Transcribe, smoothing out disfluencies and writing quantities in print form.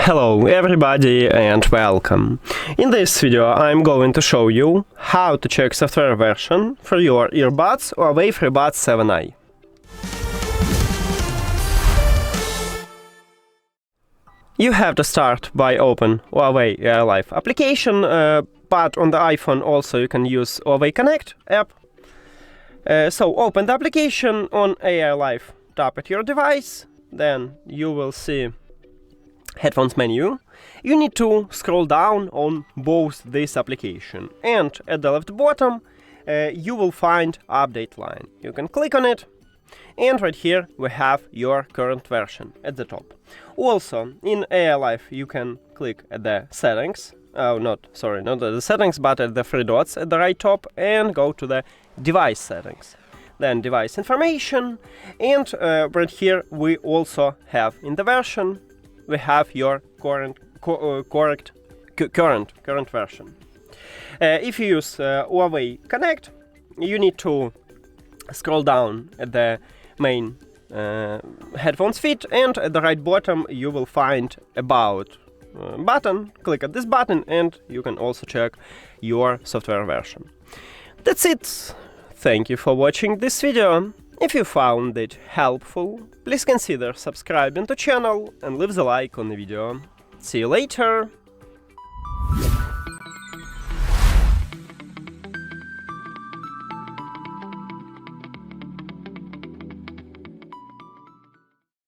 Hello everybody and welcome. In this video I'm going to show you how to check software version for your earbuds HUAWEI Freebuds 7i. You have to start by open HUAWEI AI Life application, but on the iPhone also you can use HUAWEI Connect app. So open the application on AI Life, tap at your device, then you will see headphones menu. You need to scroll down on both this application, and at the left bottom you will find update line. You can click on it, and right here we have your current version at the top. Also in AI Life you can click at the settings, not at the settings but at the three dots at the right top, and go to the device settings, then device information, and right here we also have in the version we have your current version. If you use HUAWEI Connect, you need to scroll down at the main headphones feed, and at the right bottom you will find About button. Click at this button and you can also check your software version. That's it. Thank you for watching this video. If you found it helpful, please consider subscribing to the channel and leave the like on the video. See you later!